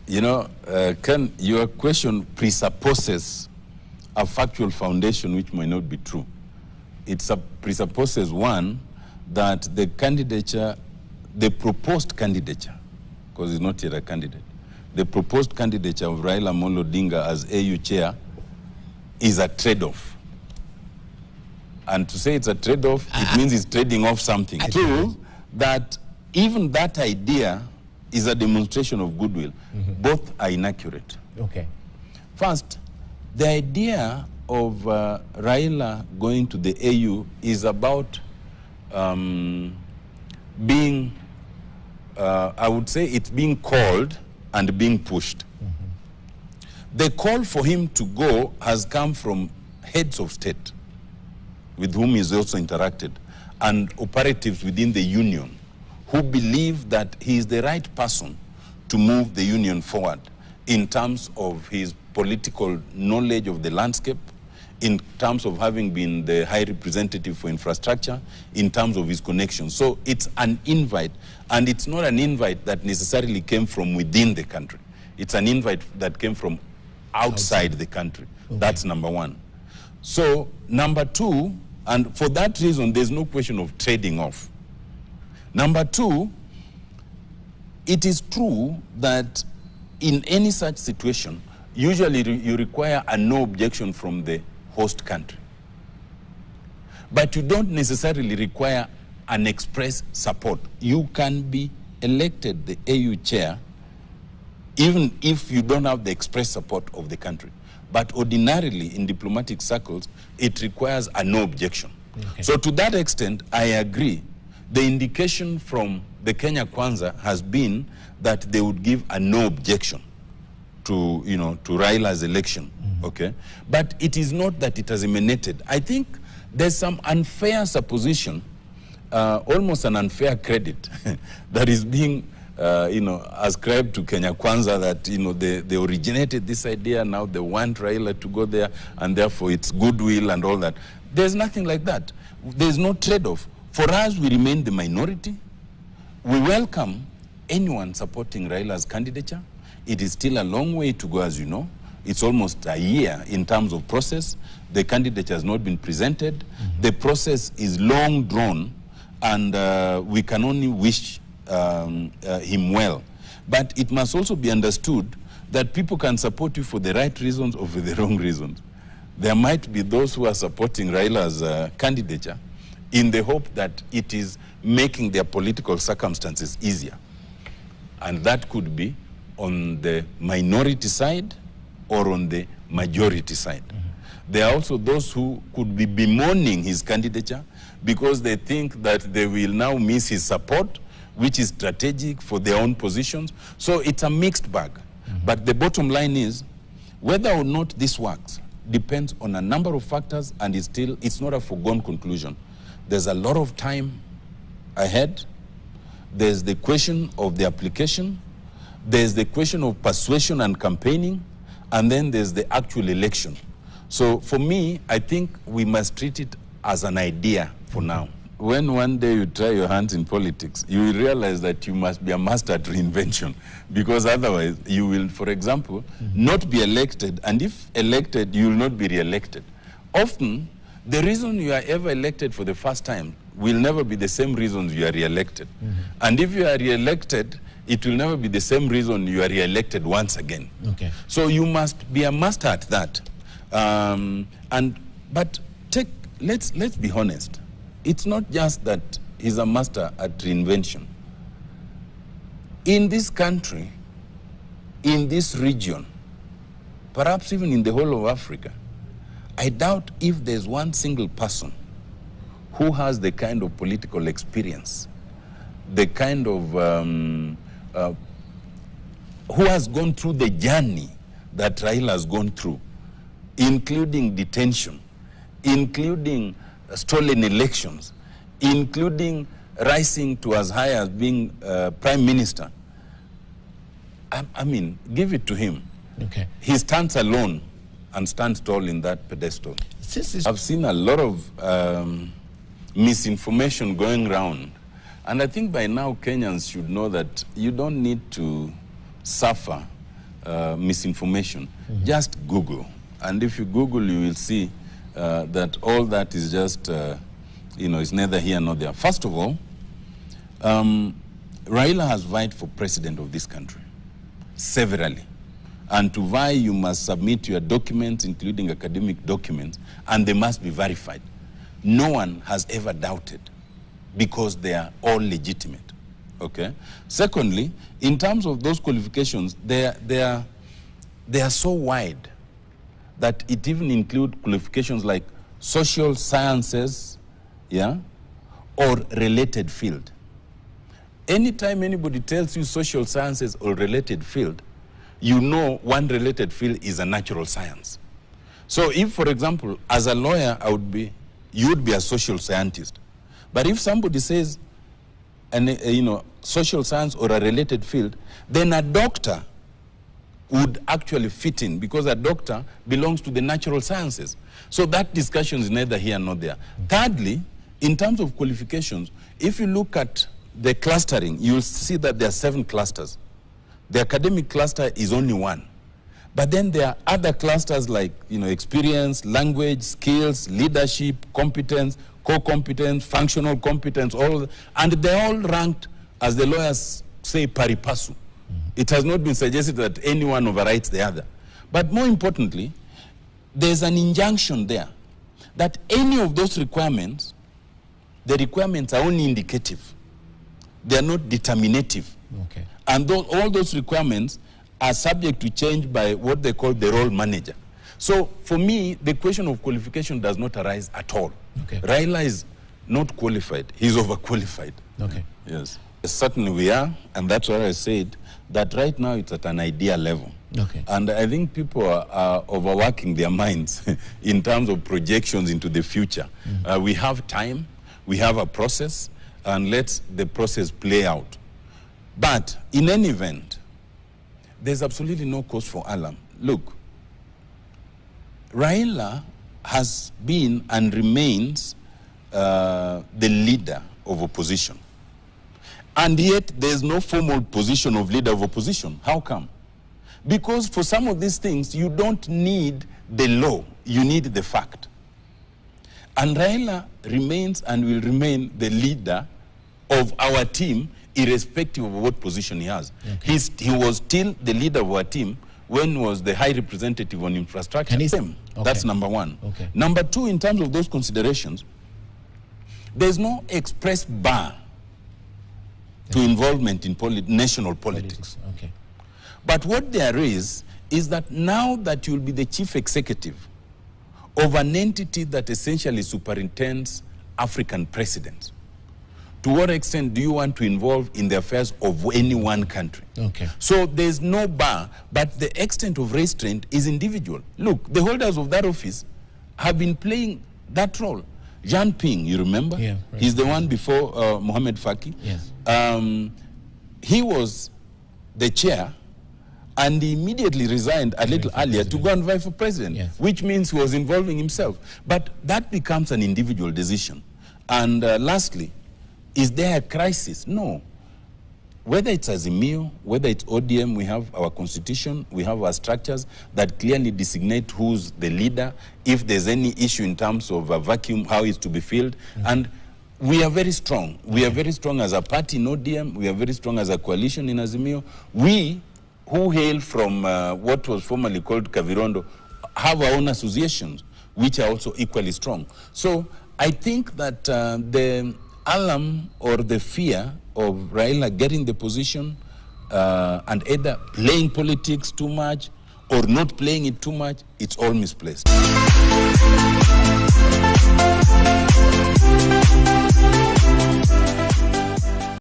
You know, Ken, your question presupposes a factual foundation which might not be true. It presupposes, one, that the candidature, the proposed candidature, because he's not yet a candidate, the proposed candidature of Raila Amollo Odinga as AU chair is a trade-off. And to say it's a trade-off, it means he's trading off something. Two, that even that idea is a demonstration of goodwill. Both are inaccurate. Okay. First, the idea of Raila going to the AU is about being, I would say it's being called and being pushed. The call for him to go has come from heads of state with whom he's also interacted and operatives within the union who believe that he is the right person to move the union forward in terms of his political knowledge of the landscape, in terms of having been the high representative for infrastructure, in terms of his connections. So it's an invite, and it's not an invite that necessarily came from within the country. It's an invite that came from outside the country. Okay. That's number one. So number two, and for that reason, there's no question of trading off. Number two, it is true that in any such situation, usually you require a no objection from the host country. But you don't necessarily require an express support. You can be elected the AU chair even if you don't have the express support of the country. But ordinarily in diplomatic circles, it requires a no objection. Okay. So to that extent, I agree. The indication from the Kenya Kwanza has been that they would give a no objection to, you know, to Raila's election, okay? But it is not that it has emanated. I think there's some unfair supposition, almost an unfair credit that is being, you know, ascribed to Kenya Kwanza that, you know, they originated this idea, now they want Raila to go there, and therefore it's goodwill and all that. There's nothing like that. There's no trade-off. For us, we remain the minority. We welcome anyone supporting Raila's candidature. It is still a long way to go, as you know. It's almost a year in terms of process. The candidate has not been presented. The process is long drawn, and we can only wish him well. But it must also be understood that people can support you for the right reasons or for the wrong reasons. There might be those who are supporting Raila's candidature in the hope that it is making their political circumstances easier. And that could be on the minority side or on the majority side. There are also those who could be bemoaning his candidature because they think that they will now miss his support, which is strategic for their own positions. So it's a mixed bag. But the bottom line is, whether or not this works depends on a number of factors, and it's not a foregone conclusion. There's a lot of time ahead. There's the question of the application. There's the question of persuasion and campaigning. And then there's the actual election. So for me, I think we must treat it as an idea for now. When one day you try your hands in politics, you will realize that you must be a master at reinvention, because otherwise you will, for example, not be elected, and if elected, you will not be re-elected. Often, the reason you are ever elected for the first time will never be the same reasons you are re-elected. And if you are re-elected, it will never be the same reason you are re-elected once again. Okay. So you must be a master at that. But let's be honest. It's not just that he's a master at reinvention. In this country, in this region, perhaps even in the whole of Africa, I doubt if there's one single person who has the kind of political experience, the kind of, who has gone through the journey that Raila has gone through, including detention, including stolen elections, including rising to as high as being prime minister. I mean, give it to him. Okay. He stands alone and stands tall in that pedestal. I've seen a lot of misinformation going around And I think by now Kenyans should know that you don't need to suffer misinformation. Just Google. And if you Google, you will see that all that is just, it's neither here nor there. First of all, Raila has vied for president of this country severally. And to vie, you must submit your documents, including academic documents, and they must be verified. No one has ever doubted, because they are all legitimate. Okay? Secondly, in terms of those qualifications, they are so wide that it even includes qualifications like social sciences, yeah, or related field. Anytime anybody tells you social sciences or related field, you know one related field is a natural science. So if, for example, as a lawyer, you would be a social scientist. But if somebody says, social science or a related field, then a doctor would actually fit in, because a doctor belongs to the natural sciences. So that discussion is neither here nor there. Thirdly, in terms of qualifications, if you look at the clustering, you'll see that there are 7 clusters. The academic cluster is only 1. But then there are other clusters like, experience, language, skills, leadership, competence, co-competence, functional competence, and they're all ranked, as the lawyers say, pari passu. It has not been suggested that any one overrides the other. But more importantly, there's an injunction there that any of those requirements, the requirements are only indicative. They are not determinative. Okay. And all those requirements are subject to change by what they call the role manager. So for me, the question of qualification does not arise at all. Okay. Raila is not qualified. He's overqualified. Okay. Yes. Certainly we are, and that's why I said that right now it's at an idea level. Okay. And I think people are overworking their minds in terms of projections into the future. We have time, we have a process, and let the process play out. But in any event, there's absolutely no cause for alarm. Look, Raila has been and remains the leader of opposition. And yet there's no formal position of leader of opposition. How come? Because for some of these things, you don't need the law, you need the fact. And Raila remains and will remain the leader of our team, irrespective of what position he has. Okay. He was still the leader of our team when he was the high representative on infrastructure. Okay. That's number 1. Okay. Number 2, in terms of those considerations, there's no express bar to involvement in national politics. Okay. But what there is that now that you'll be the chief executive of an entity that essentially superintends African presidents, to what extent do you want to involve in the affairs of any one country? Okay. So there's no bar, but the extent of restraint is individual. Look, the holders of that office have been playing that role. Jean Ping, you remember? Yeah, right. He's the one before Mohamed Faki. Yes. He was the chair, and he immediately resigned a little earlier to go and vie for president, yes, which means he was involving himself. But that becomes an individual decision. And lastly, is there a crisis? No. Whether it's Azimio, whether it's ODM, we have our constitution, we have our structures that clearly designate who's the leader, if there's any issue in terms of a vacuum, how it's to be filled. And we are very strong. We are very strong as a party in ODM, we are very strong as a coalition in Azimio. We, who hail from what was formerly called Kavirondo, have our own associations, which are also equally strong. So I think that the alarm or the fear of Raila getting the position and either playing politics too much or not playing it too much, it's all misplaced.